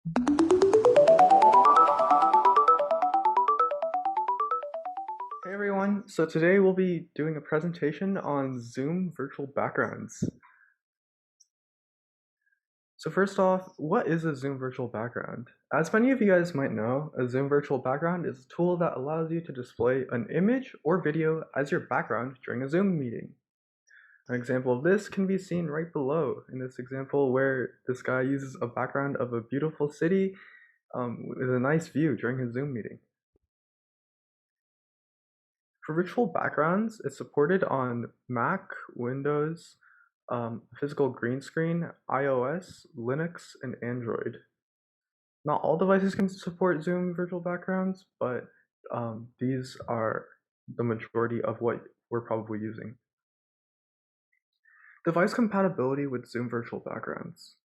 Hey everyone, so today we'll be doing a presentation on Zoom virtual backgrounds. So first off, what is a Zoom virtual background? As many of you guys might know, a Zoom virtual background is a tool that allows you to display an image or video as your background during a Zoom meeting. An example of this can be seen right below in this example where this guy uses a background of a beautiful city with a nice view during his Zoom meeting. For virtual backgrounds, it's supported on Mac, Windows, physical green screen, iOS, Linux, and Android. Not all devices can support Zoom virtual backgrounds, but these are the majority of what we're probably using. Device compatibility with Zoom virtual backgrounds.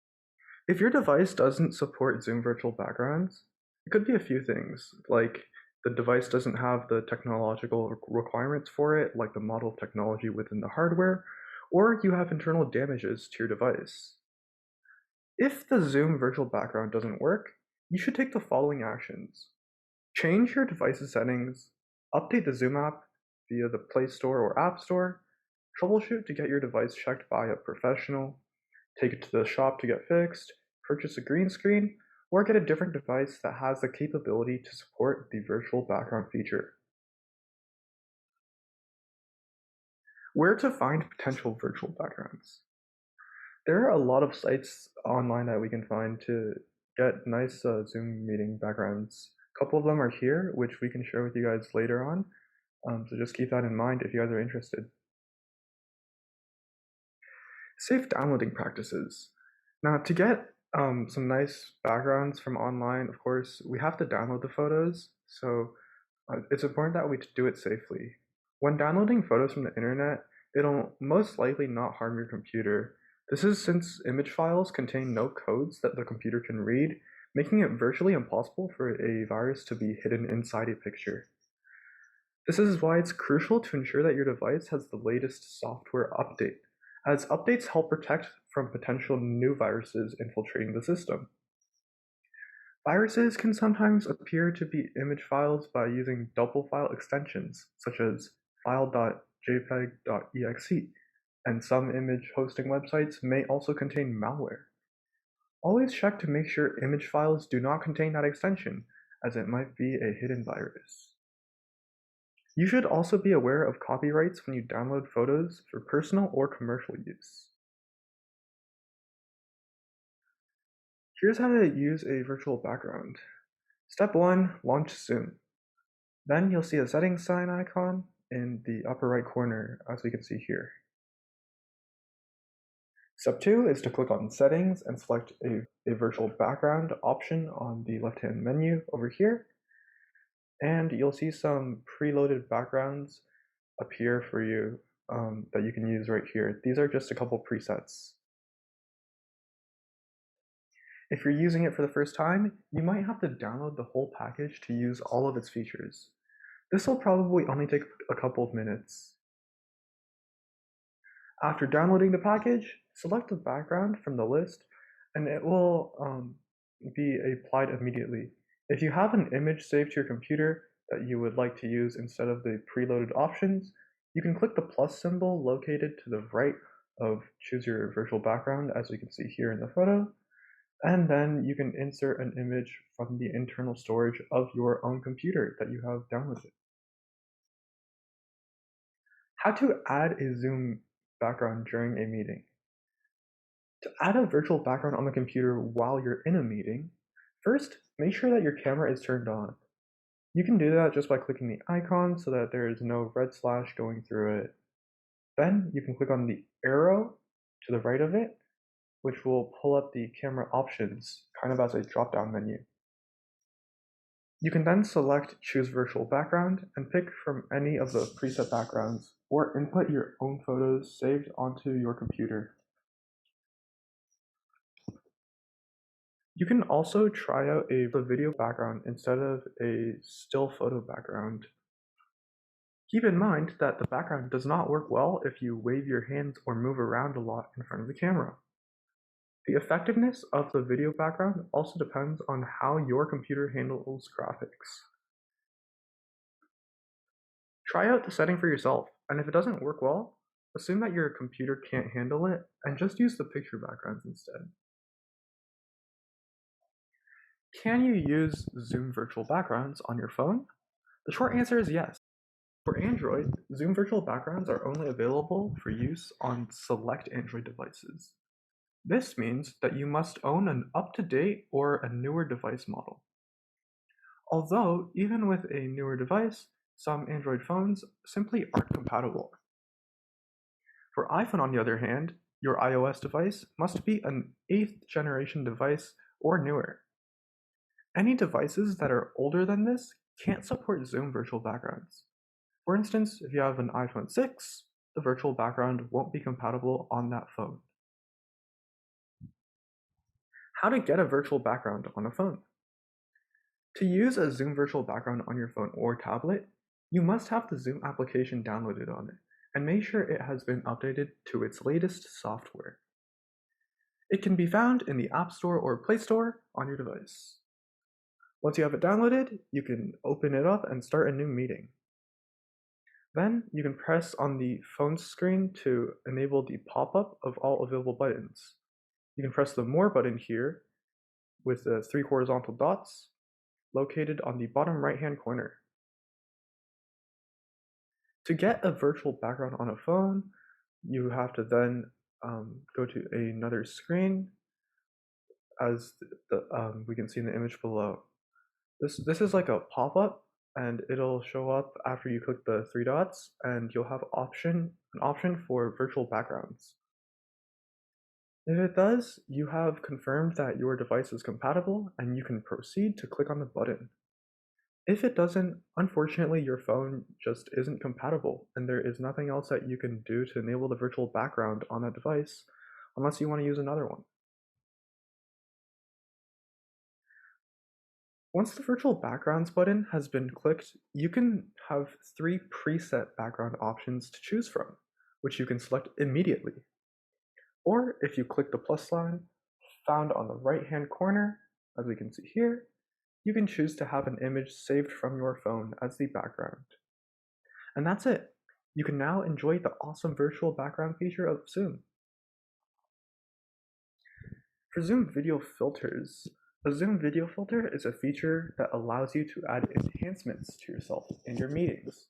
If your device doesn't support Zoom virtual backgrounds, it could be a few things, like the device doesn't have the technological requirements for it, like the model of technology within the hardware, or you have internal damages to your device. If the Zoom virtual background doesn't work, you should take the following actions. Change your device's settings, update the Zoom app via the Play Store or App Store, troubleshoot to get your device checked by a professional, take it to the shop to get fixed, purchase a green screen, or get a different device that has the capability to support the virtual background feature. Where to find potential virtual backgrounds? There are a lot of sites online that we can find to get nice Zoom meeting backgrounds. A couple of them are here, which we can share with you guys later on. So just keep that in mind if you guys are interested. Safe downloading practices. Now, to get some nice backgrounds from online, of course, we have to download the photos. So it's important that we do it safely. When downloading photos from the internet, it'll most likely not harm your computer. This is since image files contain no codes that the computer can read, making it virtually impossible for a virus to be hidden inside a picture. This is why it's crucial to ensure that your device has the latest software update, as updates help protect from potential new viruses infiltrating the system. Viruses can sometimes appear to be image files by using double file extensions, such as file.jpeg.exe, and some image hosting websites may also contain malware. Always check to make sure image files do not contain that extension, as it might be a hidden virus. You should also be aware of copyrights when you download photos for personal or commercial use. Here's how to use a virtual background. Step 1. Launch Zoom. Then you'll see a settings sign icon in the upper right corner, as we can see here. Step 2 is to click on Settings and select a virtual background option on the left-hand menu over here. And you'll see some preloaded backgrounds appear for you that you can use right here. These are just a couple presets. If you're using it for the first time, you might have to download the whole package to use all of its features. This will probably only take a couple of minutes. After downloading the package, select the background from the list and it will be applied immediately. If you have an image saved to your computer that you would like to use instead of the preloaded options, you can click the plus symbol located to the right of choose your virtual background, as we can see here in the photo, and then you can insert an image from the internal storage of your own computer that you have downloaded. How to add a Zoom background during a meeting. To add a virtual background on the computer while you're in a meeting, first, make sure that your camera is turned on. You can do that just by clicking the icon so that there is no red slash going through it. Then you can click on the arrow to the right of it, which will pull up the camera options, kind of as a drop-down menu. You can then select Choose Virtual Background and pick from any of the preset backgrounds, or input your own photos saved onto your computer. You can also try out a video background instead of a still photo background. Keep in mind that the background does not work well if you wave your hands or move around a lot in front of the camera. The effectiveness of the video background also depends on how your computer handles graphics. Try out the setting for yourself, and if it doesn't work well, assume that your computer can't handle it and just use the picture backgrounds instead. Can you use Zoom virtual backgrounds on your phone? The short answer is yes. For Android, Zoom virtual backgrounds are only available for use on select Android devices. This means that you must own an up-to-date or a newer device model. Although, even with a newer device, some Android phones simply aren't compatible. For iPhone, on the other hand, your iOS device must be an 8th generation device or newer. Any devices that are older than this can't support Zoom virtual backgrounds. For instance, if you have an iPhone 6, the virtual background won't be compatible on that phone. How to get a virtual background on a phone? To use a Zoom virtual background on your phone or tablet, you must have the Zoom application downloaded on it, and make sure it has been updated to its latest software. It can be found in the App Store or Play Store on your device. Once you have it downloaded, you can open it up and start a new meeting. Then you can press on the phone screen to enable the pop-up of all available buttons. You can press the More button here with the 3 horizontal dots located on the bottom right-hand corner. To get a virtual background on a phone, you have to then go to another screen, as we can see in the image below. This is like a pop-up, and it'll show up after you click the 3 dots, and you'll have an option for virtual backgrounds. If it does, you have confirmed that your device is compatible, and you can proceed to click on the button. If it doesn't, unfortunately your phone just isn't compatible, and there is nothing else that you can do to enable the virtual background on that device, unless you want to use another one. Once the virtual backgrounds button has been clicked, you can have 3 preset background options to choose from, which you can select immediately. Or if you click the plus sign found on the right-hand corner, as we can see here, you can choose to have an image saved from your phone as the background. And that's it. You can now enjoy the awesome virtual background feature of Zoom. For Zoom video filters, a Zoom video filter is a feature that allows you to add enhancements to yourself in your meetings.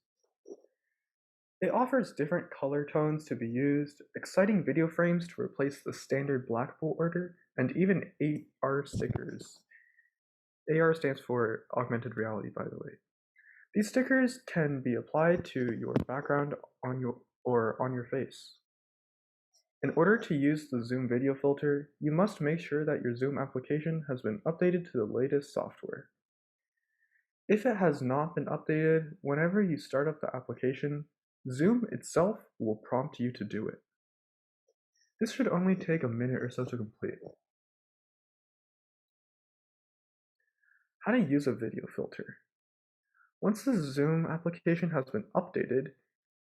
It offers different color tones to be used, exciting video frames to replace the standard black border, and even AR stickers. AR stands for augmented reality, by the way. These stickers can be applied to your background on your face. In order to use the Zoom video filter, you must make sure that your Zoom application has been updated to the latest software. If it has not been updated, whenever you start up the application, Zoom itself will prompt you to do it. This should only take a minute or so to complete. How to use a video filter. Once the Zoom application has been updated,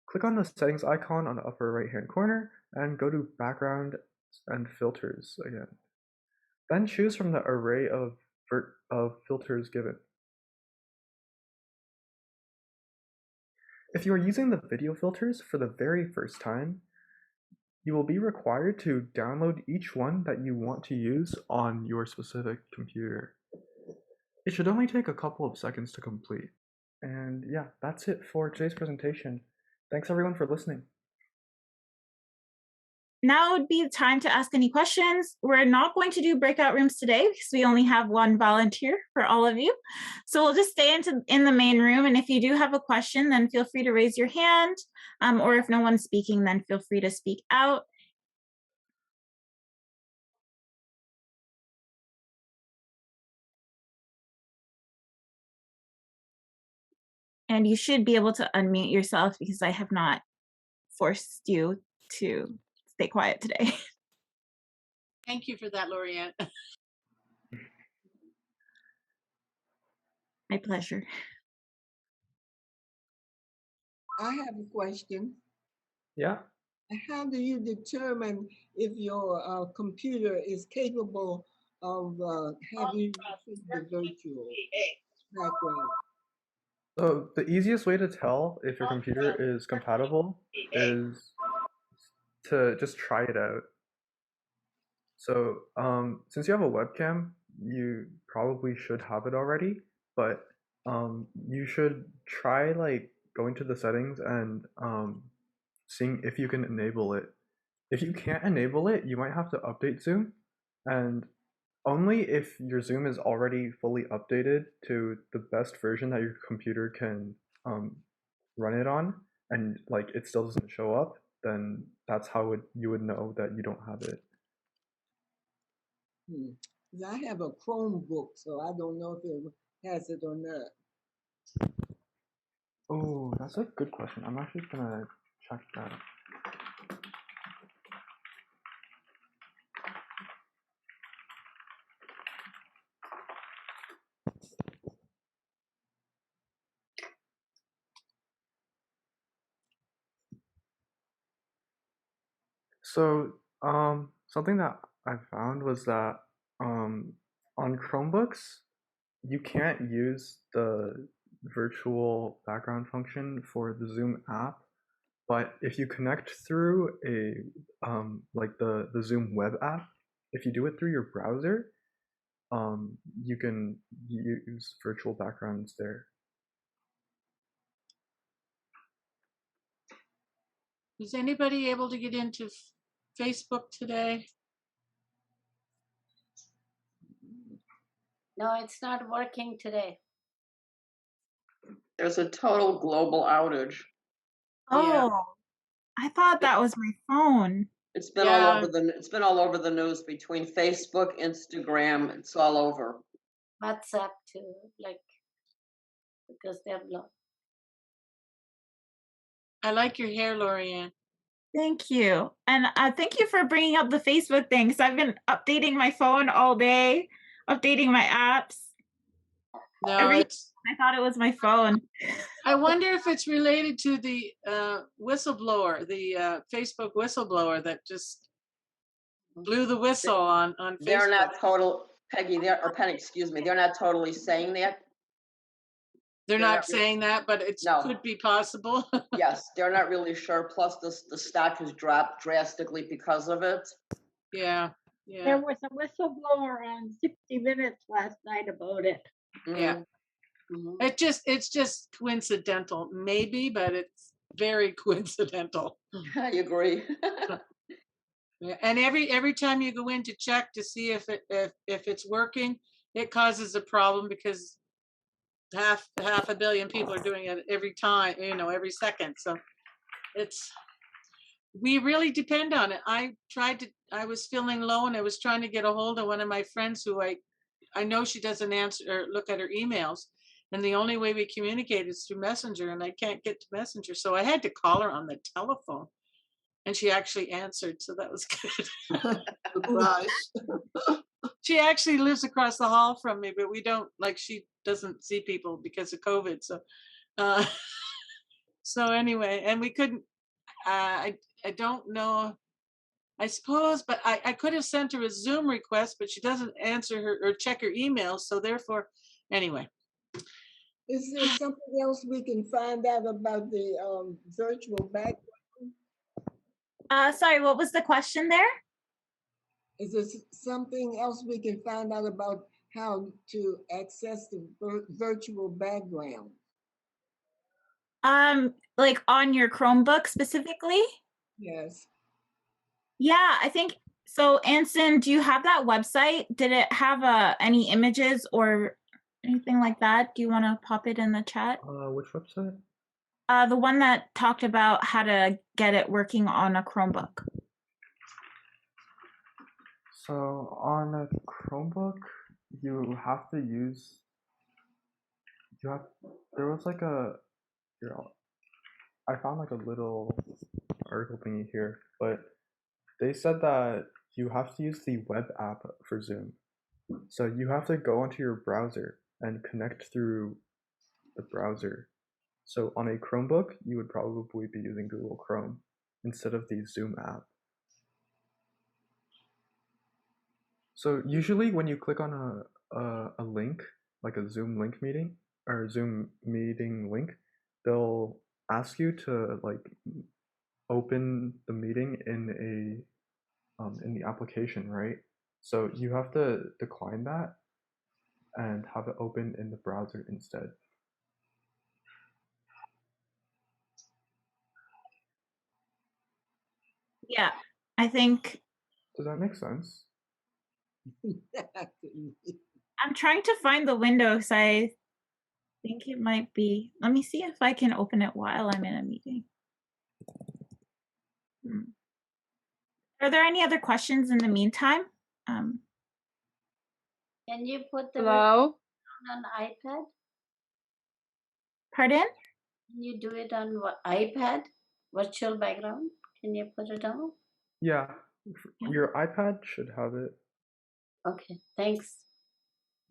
click on the settings icon on the upper right-hand corner and go to background and filters again. Then choose from the array of filters given. If you are using the video filters for the very first time, you will be required to download each one that you want to use on your specific computer. It should only take a couple of seconds to complete. And yeah, that's it for today's presentation. Thanks everyone for listening. Now would be the time to ask any questions. We're not going to do breakout rooms today because we only have one volunteer for all of you. So we'll just stay in the main room. And if you do have a question, then feel free to raise your hand. Or if no one's speaking, then feel free to speak out. And you should be able to unmute yourself because I have not forced you to stay quiet today. Thank you for that, Lorianne. My pleasure. I have a question. Yeah. how do you determine if your computer is capable of having you see the virtual background? So the easiest way to tell if your computer is compatible is to just try it out. So since you have a webcam, you probably should have it already, but you should try like going to the settings and seeing if you can enable it. If you can't enable it, you might have to update Zoom, and only if your Zoom is already fully updated to the best version that your computer can run it on, and like it still doesn't show up, then that's how you would know that you don't have it. 'Cause I have a Chromebook, so I don't know if it has it or not. Oh, that's a good question. I'm actually gonna check that. So, something that I found was that on Chromebooks, you can't use the virtual background function for the Zoom app, but if you connect through a like the Zoom web app, if you do it through your browser, you can use virtual backgrounds there. Is anybody able to get into Facebook today? No, it's not working today. There's a total global outage. Yeah. Oh, I thought that was my phone. It's been Yeah. all over the news between Facebook, Instagram, it's all over. WhatsApp too, like because they're blocked. I like your hair, Lorianne. Thank you. And thank you for bringing up the Facebook thing, because I've been updating my phone all day, updating my apps. No, I thought it was my phone. I wonder if it's related to the whistleblower, the Facebook whistleblower that just blew the whistle on Facebook. They're not Penny, excuse me, they're not totally saying that. They're not saying that, but it No. could be possible. Yes, they're not really sure. Plus, the stock has dropped drastically because of it. Yeah, There yeah, was a whistleblower on 60 Minutes last night about it. yeah. Mhm. It's just coincidental, maybe, but it's very coincidental. I agree. Yeah, and every time you go in to check to see if it's working, it causes a problem because half a billion people are doing it every time, every second. So we really depend on it. I was feeling low and I was trying to get a hold of one of my friends who I know she doesn't answer or look at her emails. And the only way we communicate is through Messenger, and I can't get to Messenger. So I had to call her on the telephone, and she actually answered. So that was good. Surprise. She actually lives across the hall from me, but we don't, she doesn't see people because of COVID. So, so anyway, and we couldn't, I don't know, I suppose, but I could have sent her a Zoom request, but she doesn't answer her or check her emails. So therefore, anyway. Is there something else we can find out about the virtual background? Sorry, what was the question there? Is there something else we can find out about how to access the virtual background? Like on your Chromebook specifically? Yes. Yeah, I think so. Anson, do you have that website? Did it have any images or anything like that? Do you want to pop it in the chat? Which website? The one that talked about how to get it working on a Chromebook. So on a Chromebook, you have to use. There was like I found like a little article thingy here, but they said that you have to use the web app for Zoom. So you have to go onto your browser and connect through the browser. So on a Chromebook, you would probably be using Google Chrome instead of the Zoom app. So usually when you click on a link, like a Zoom link meeting or Zoom meeting link, they'll ask you to like open the meeting in the application, right? So you have to decline that and have it open in the browser instead. Yeah, I think Does that make sense? I'm trying to find the window because I think it might be. Let me see if I can open it while I'm in a meeting. Are there any other questions in the meantime? Can you put the Hello? on iPad? Pardon? Can you do it on iPad? Virtual background? Can you put it on? Yeah, your iPad should have it. Okay, thanks.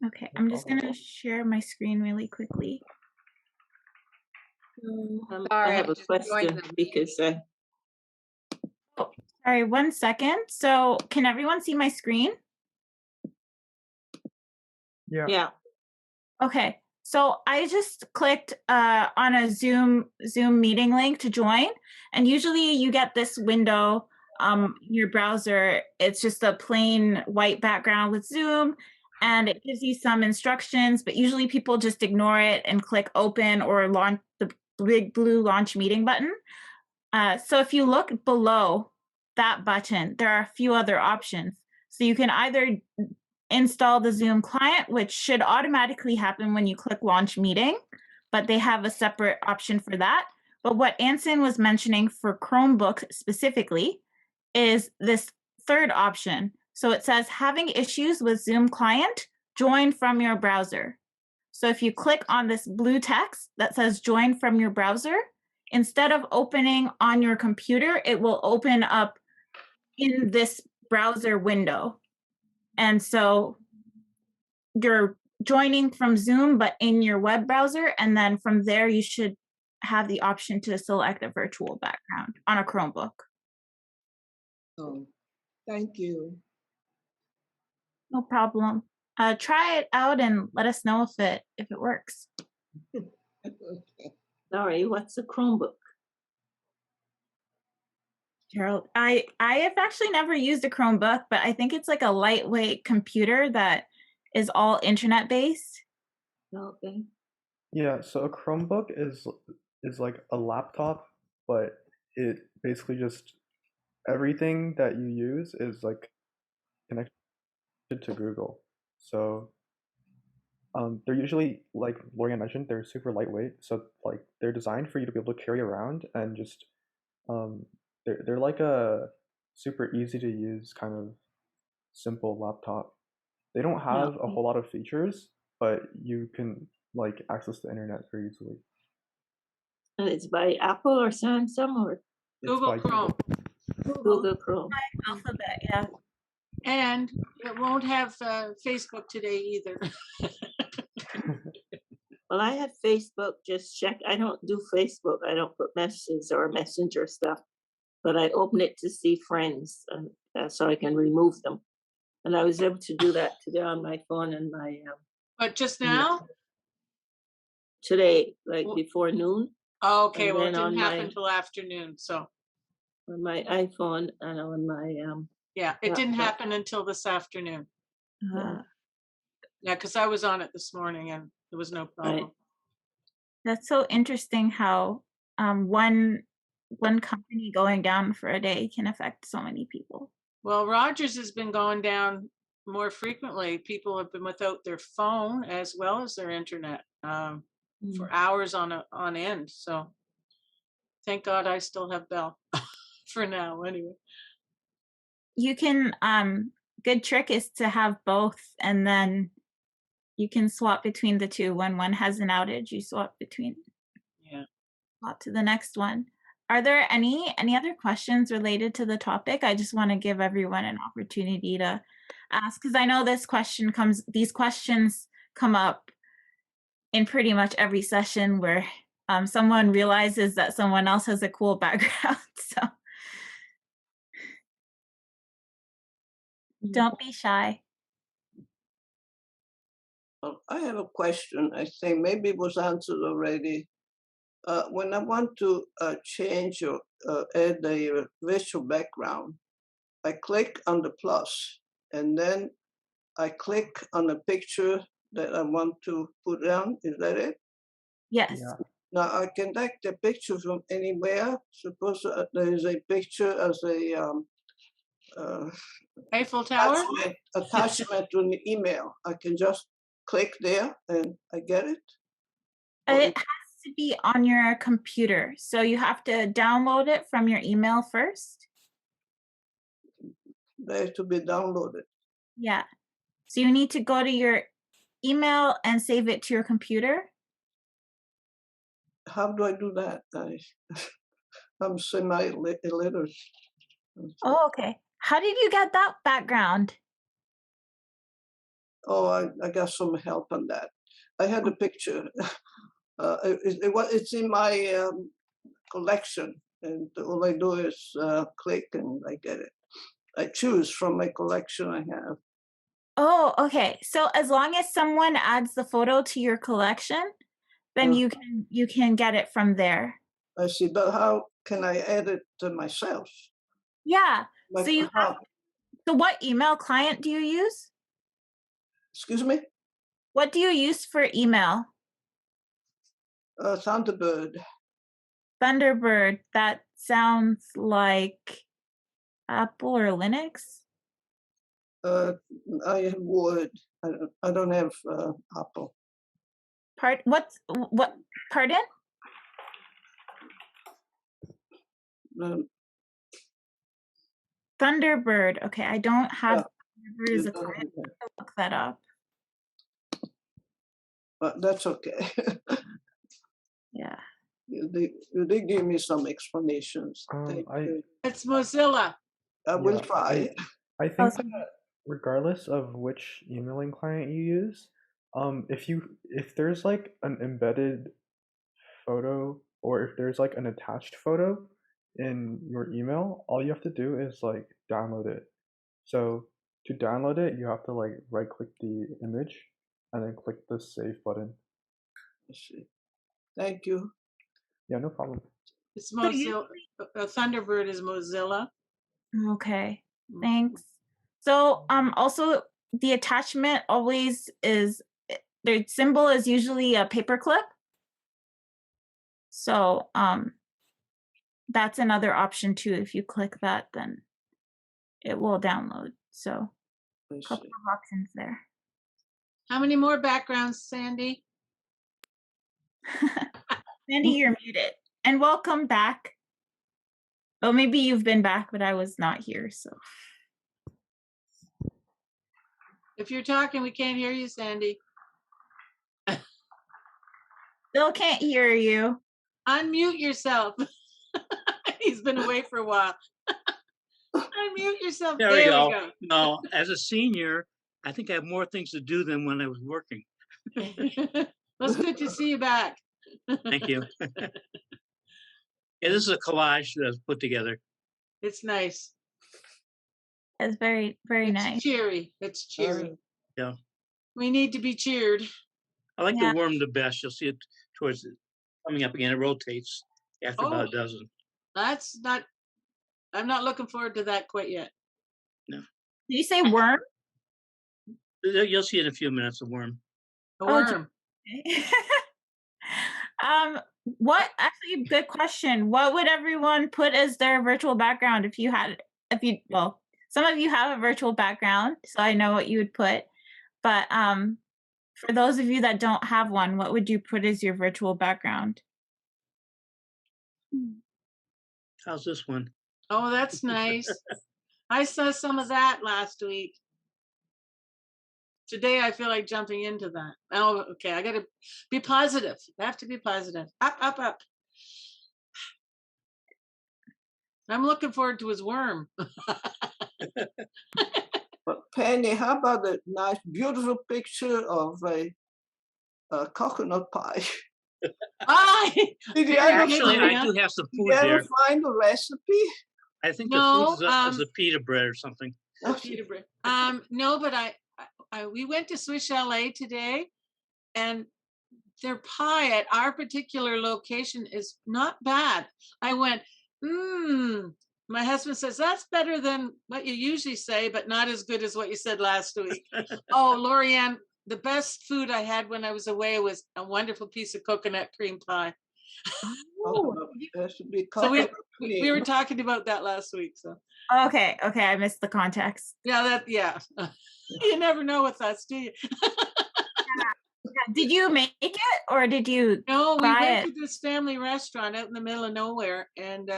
Okay, I'm just gonna share my screen really quickly. Sorry, I have a just joined question the because Sorry, 1 second. So can everyone see my screen? Yeah. Okay, so I just clicked on a Zoom meeting link to join, and usually you get this window in your browser. It's just a plain white background with Zoom, and it gives you some instructions, but usually people just ignore it and click open or launch the big blue launch meeting button. So if you look below that button, there are a few other options. So you can either install the Zoom client, which should automatically happen when you click launch meeting, but they have a separate option for that. But what Anson was mentioning for Chromebook specifically is this third option. So it says having issues with Zoom client, join from your browser. So if you click on this blue text that says join from your browser, instead of opening on your computer, it will open up in this browser window. And so you're joining from Zoom, but in your web browser. And then from there, you should have the option to select a virtual background on a Chromebook. Oh, thank you. No problem. Try it out and let us know if it works. Okay. sorry, what's a Chromebook? Gerald, I have actually never used a Chromebook, but I think it's like a lightweight computer that is all internet based. Okay. Yeah, so a Chromebook is like a laptop, but it basically just everything that you use is like connected to Google. So they're usually, like Lorian mentioned, they're super lightweight. So like they're designed for you to be able to carry around and just they're like a super easy to use kind of simple laptop. They don't have a whole lot of features, but you can like access the internet very easily. And it's by Apple or Samsung or It's Google by Chrome. Google Chrome? Alphabet, yeah. And it won't have Facebook today either. Well, I have Facebook, just check. I don't do Facebook. I don't put messages or messenger stuff, but I open it to see friends and so I can remove them. And I was able to do that today on my phone and my, But just now? today, like before noon, Oh, okay, And well, it then on didn't happen my- till afternoon, so, on my iPhone and on my, yeah, it didn't Laptop. happen until this afternoon. yeah. Yeah, because I was on it this morning and there was no problem. That's so interesting how one company going down for a day can affect so many people. Well, Rogers has been going down more frequently. People have been without their phone as well as their internet for hours on end. So thank God I still have Bell for now anyway. You can good trick is to have both, and then you can swap between the two. When one has an outage, you swap between. Yeah. Swap to the next one. Are there any other questions related to the topic? I just want to give everyone an opportunity to ask, because I know these questions come up in pretty much every session where someone realizes that someone else has a cool background. So Don't be shy. I have a question. I think maybe it was answered already. When I want to change or add a virtual background, I click on the plus, and then I click on the picture that I want to put down. Is that it? Yes. Yeah. Now I can take the picture from anywhere. Suppose there is a picture as a Eiffel Tower? attachment to an email. I can just click there and I get it. It has to be on your computer. So you have to download it from your email first. There to be downloaded. Yeah. So you need to go to your email and save it to your computer. How do I do that? I'm semi-illiterate. Oh, okay. How did you get that background? Oh, I got some help on that. I had a picture. It's in my collection, and all I do is click and I get it. I choose from my collection I have. Oh, okay. So as long as someone adds the photo to your collection, then you can get it from there. I see, but how can I add it to myself? Yeah. Like So you have, so what email client do you use? Excuse me? What do you use for email? Thunderbird. Thunderbird. That sounds like Apple or Linux. I have Word. I don't have Apple. Pardon? Thunderbird. Okay, I don't have Thunderbird as a client. I'll look that up. But that's okay. Yeah. You did give me some explanations. It's Mozilla. I will try. I think that regardless of which emailing client you use, if there's like an embedded photo or if there's like an attached photo in your email, all you have to do is like download it. So to download it, you have to like right click the image and then click the save button. Thank you. Yeah, no problem. It's Mozilla. Thunderbird is Mozilla. Okay, thanks. So also the attachment always is, their symbol is usually a paperclip. So that's another option too. If you click that, then it will download. So a couple of options there. How many more backgrounds, Sandy? Sandy, you're muted. And welcome back. Oh, maybe you've been back, but I was not here, so. If you're talking, we can't hear you, Sandy. Still can't hear you. Unmute yourself. He's been away for a while. Unmute yourself. There we go. No, as a senior, I think I have more things to do than when I was working. Well, it's good to see you back. Thank you. Yeah, this is a collage that was put together. It's nice. It's very, very nice. Cheery. It's cheery. Yeah. We need to be cheered. I like the worm the best. You'll see it towards it coming up again. It rotates after about a dozen. That's not, I'm not looking forward to that quite yet. No. Did you say worm? You'll see in a few minutes, a worm. A worm. Actually, good question. What would everyone put as their virtual background well, some of you have a virtual background, so I know what you would put. But for those of you that don't have one, what would you put as your virtual background? How's this one? Oh, that's nice. I saw some of that last week. Today, I feel like jumping into that. Oh, okay. I got to be positive. I have to be positive. Up, up, up. I'm looking forward to his worm. But Penny, how about a nice, beautiful picture of a coconut pie? Actually, I do have some food Did you there. ever find a recipe? I think the food is a pita bread or something. Oh, pita bread. No, but we went to Swiss Chalet today, and their pie at our particular location is not bad. I went, my husband says, that's better than what you usually say, but not as good as what you said last week. Oh, Lorianne, the best food I had when I was away was a wonderful piece of coconut cream pie. Oh, there should be So we coconut were cream. talking about that last week. So Okay, I missed the context. yeah, you never know with us, do you? Did you make it or did you No, we buy went it? to this family restaurant out in the middle of nowhere, and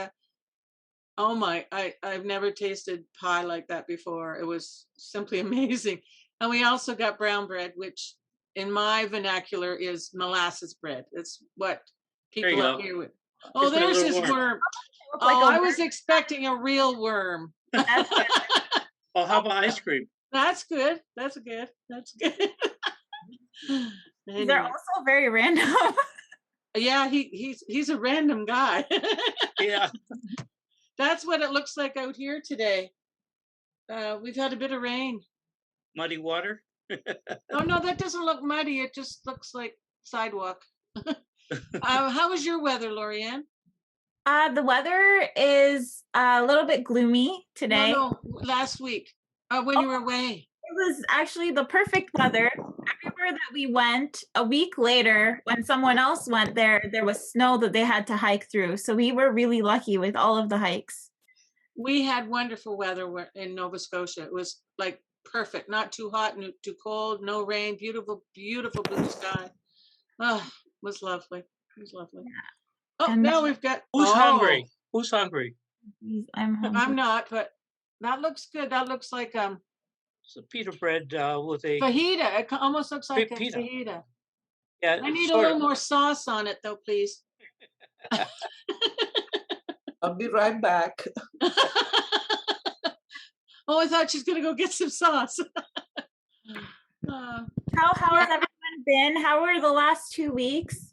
oh my, I've never tasted pie like that before. It was simply amazing. And we also got brown bread, which in my vernacular is molasses bread. It's what There you people up go. here with. Just Oh, a there's little this worm. worm. Looks like Oh, a I was expecting a real worm. That's good. Oh, how about ice cream? That's good. That's good. That's good. They're Anyway. also very random. Yeah, he's a random guy. Yeah. That's what it looks like out here today. We've had a bit of rain. Muddy water? Oh no, that doesn't look muddy. It just looks like sidewalk. How was your weather, Lorianne? The weather is a little bit gloomy today. No, last week when you were away. It was actually the perfect weather. Everywhere that we went, a week later, when someone else went there was snow that they had to hike through. So we were really lucky with all of the hikes. We had wonderful weather in Nova Scotia. It was like perfect, not too hot, not too cold, no rain, beautiful, beautiful blue sky. Oh, it was lovely. It was lovely. Oh, And now we've got. Who's hungry? Who's hungry? I'm hungry. I'm not, but that looks good. That looks like It's a pita bread with a fajita. It almost looks like a pita. fajita. Yeah, I need a sort little of. more sauce on it, though, please. I'll be right back. Oh, I thought she's gonna go get some sauce. How has everyone been? How were the last 2 weeks?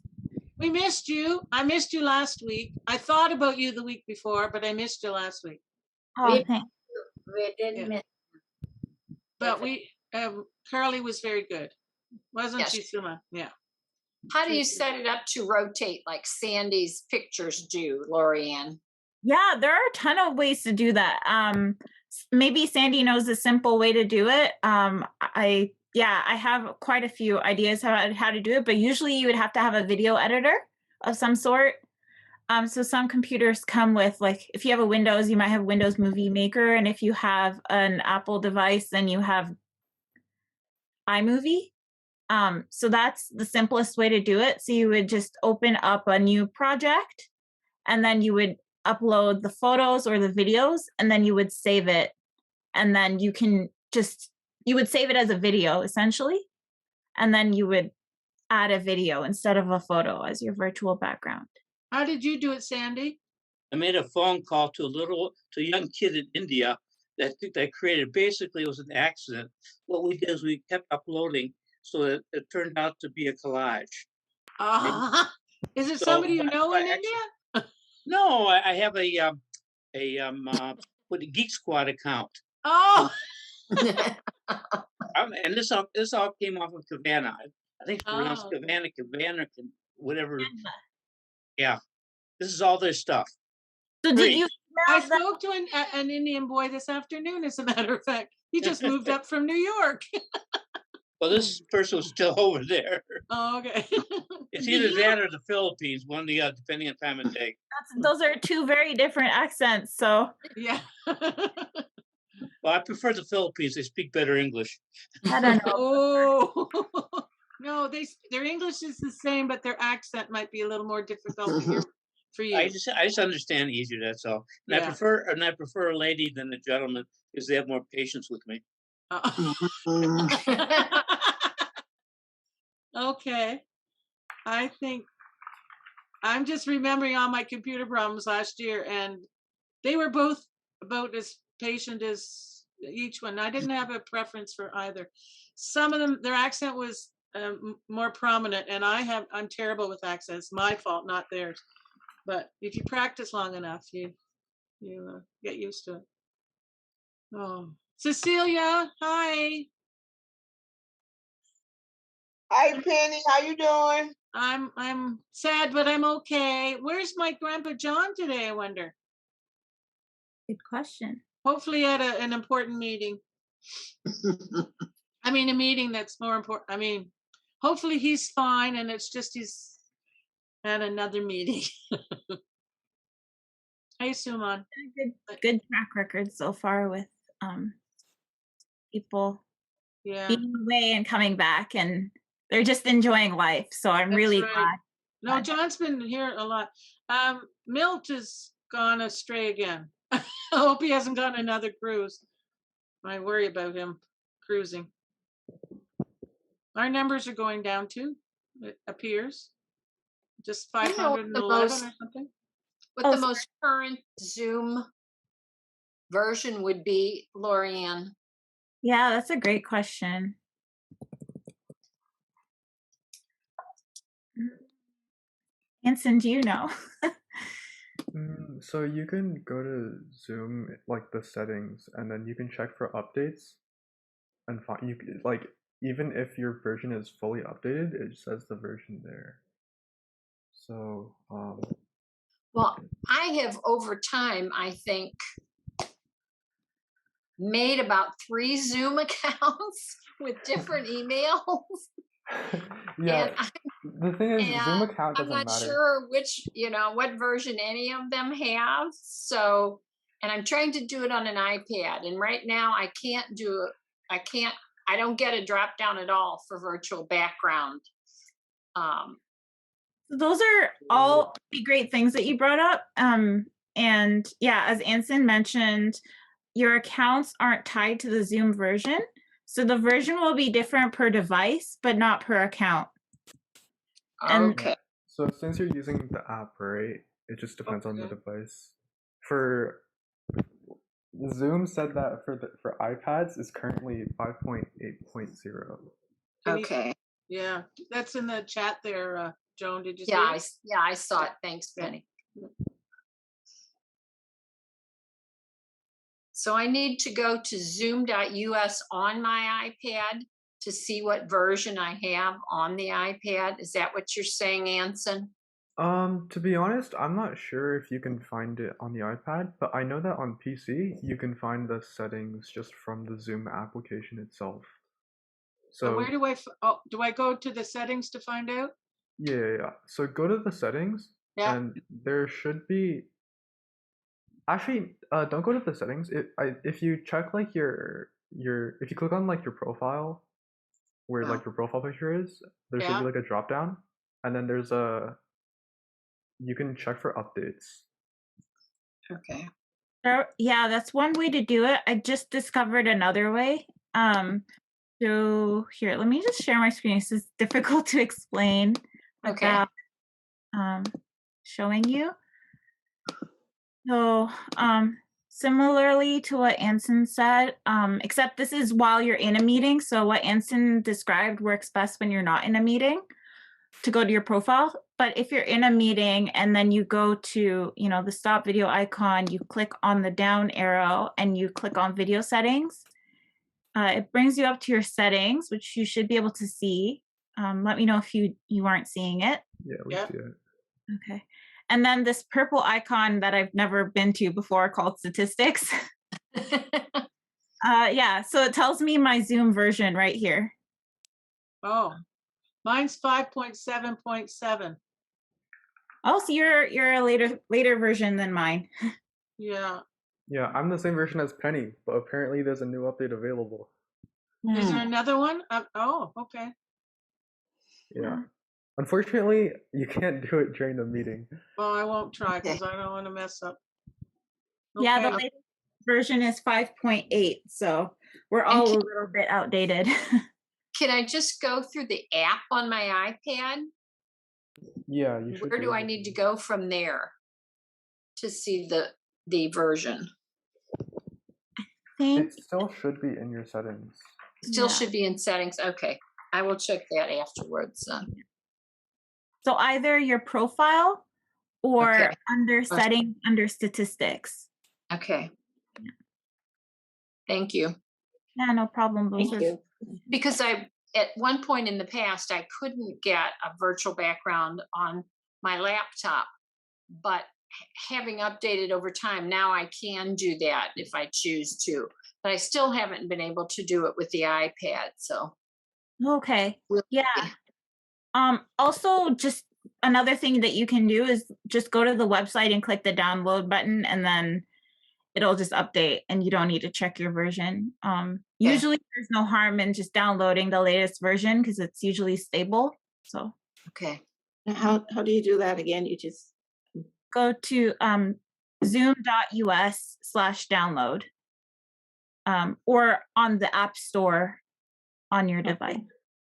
We missed you. I missed you last week. I thought about you the week before, but I missed you last week. Oh, thanks. We didn't Yeah. miss. But Carly was very good, wasn't Yes. she, Suma? Yeah. How do you set it up to rotate like Sandy's pictures do, Lorianne? Yeah, there are a ton of ways to do that. Maybe Sandy knows a simple way to do it. I have quite a few ideas how to do it, but usually you would have to have a video editor of some sort. So some computers come with, like, if you have a Windows, you might have Windows Movie Maker, and if you have an Apple device, then you have iMovie. So that's the simplest way to do it. So you would just open up a new project, and then you would upload the photos or the videos, and then you would save it. And then you would save it as a video, essentially. And then you would add a video instead of a photo as your virtual background. How did you do it, Sandy? I made a phone call to a young kid in India that created. Basically, it was an accident. What we did is we kept uploading, so that it turned out to be a collage. Is it So somebody you know in I India? No, I have a with the Geek Squad account. Oh, And this all came off of Kavana. I think it's pronounced Oh. Kavana, whatever. Yeah, this is all their stuff. So did you? I spoke to an Indian boy this afternoon, as a matter of fact. He just moved up from New York. Well, this person was still over there. Oh, okay. It's either that or the Philippines, one or the other, depending on time of day. Those are two very different accents. So Yeah. Well, I prefer the Philippines. They speak better English. I don't know. Oh. No, their English is the same, but their accent might be a little more difficult to hear for you. I just understand easier. That's all. And Yeah. I prefer a lady than a gentleman because they have more patience with me. Okay. I think I'm just remembering all my computer problems last year, and they were both about as patient as each one. I didn't have a preference for either. Some of them, their accent was more prominent, and I'm terrible with accents. My fault, not theirs. But if you practice long enough, you get used to it. Oh, Cecilia, hi. Hi Penny, how you doing? I'm sad, but I'm okay. Where's my grandpa John today, I wonder? Good question. Hopefully at an important meeting. I mean, a meeting that's more important. I mean, hopefully he's fine and it's just he's at another meeting. Hi, Suman. Good track record so far with people Yeah. being away and coming back, and they're just enjoying life. So I'm That's really right. glad. No, John's been here a lot. Milt has gone astray again. I hope he hasn't gone another cruise. I worry about him cruising. Our numbers are going down too, it appears. Just You know what 511 or something. What the most current Zoom version would be, Lorianne? Yeah, that's a great question. Anson, do you know? So you can go to Zoom, like the settings, and then you can check for updates, and find like even if your version is fully updated, it says the version there. So Well, I have over time, I think, made about 3 Zoom accounts with different emails. yeah, the thing is, Zoom And account I'm doesn't not matter. sure which, what version any of them have. So, and I'm trying to do it on an iPad. And right now I can't do it. I don't get a drop down at all for virtual background. Those are all pretty great things that you brought up. And yeah, as Anson mentioned, your accounts aren't tied to the Zoom version. So the version will be different per device, but not per account. Okay. So since you're using the app, right, it just depends on the device. For Zoom said that for iPads is currently 5.8.0. Okay. Yeah, that's in the chat there, Joan. Did you see Yeah, it? I saw it. Thanks, Penny. So I need to go to zoom.us on my iPad to see what version I have on the iPad. Is that what you're saying, Anson? To be honest, I'm not sure if you can find it on the iPad, but I know that on PC you can find the settings just from the Zoom application itself. So where do do I go to the settings to find out? yeah. So go to the settings, and there should be. Actually, don't go to the settings. If you check like if you click on like your profile, where like your profile picture is, there should be like a drop down, and then there's you can check for updates. Okay. Yeah, that's one way to do it. I just discovered another way. So here, let me just share my screen. This is difficult to explain without showing you. So similarly to what Anson said, except this is while you're in a meeting. So what Anson described works best when you're not in a meeting, to go to your profile. But if you're in a meeting and then you go to, the stop video icon, you click on the down arrow and you click on video settings, it brings you up to your settings, which you should be able to see. Let me know if you aren't seeing it. Yeah, we see it. Okay. And then this purple icon that I've never been to before called statistics. Yeah, so it tells me my Zoom version right here. Oh, mine's 5.7.7. Oh, so you're a later version than mine. Yeah. Yeah, I'm the same version as Penny, but apparently there's a new update available. Is there another one? Oh, okay. Yeah. Unfortunately, you can't do it during the meeting. Well, I won't try because I don't want to mess up. Yeah, the latest version is 5.8, so we're all a little bit outdated. Can I just go through the app on my iPad? Yeah, you should. Where do I need to go from there to see the version? It still should be in your settings. Still should be in settings. Okay, I will check that afterwards. So either your profile or under settings, under statistics. Okay. Thank you. Yeah, no problem. Those Thank are you. Because at one point in the past, I couldn't get a virtual background on my laptop, but having updated over time, now I can do that if I choose to. But I still haven't been able to do it with the iPad. So okay. we'll Yeah. see. Also, just another thing that you can do is just go to the website and click the download button, and then it'll just update, and you don't need to check your version. Usually, there's no harm in just downloading the latest version because it's usually stable. So Okay. Now, how do you do that again? You just go to zoom.us/download, or on the App Store on your device.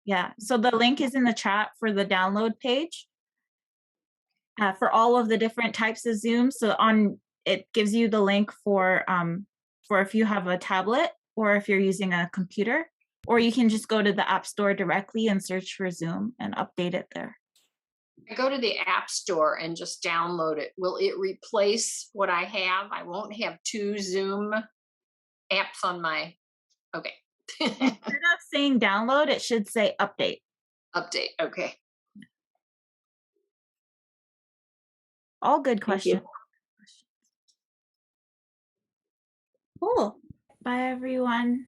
Yeah. So the link is in the chat for the download page for all of the different types of Zoom. So it gives you the link for if you have a tablet or if you're using a computer, or you can just go to the App Store directly and search for Zoom and update it there. I go to the App Store and just download it. Will it replace what I have? I won't have 2 Zoom apps on my, okay. Instead of saying download, it should say update. Update, okay. All good Thank questions. you. Cool. Bye, everyone.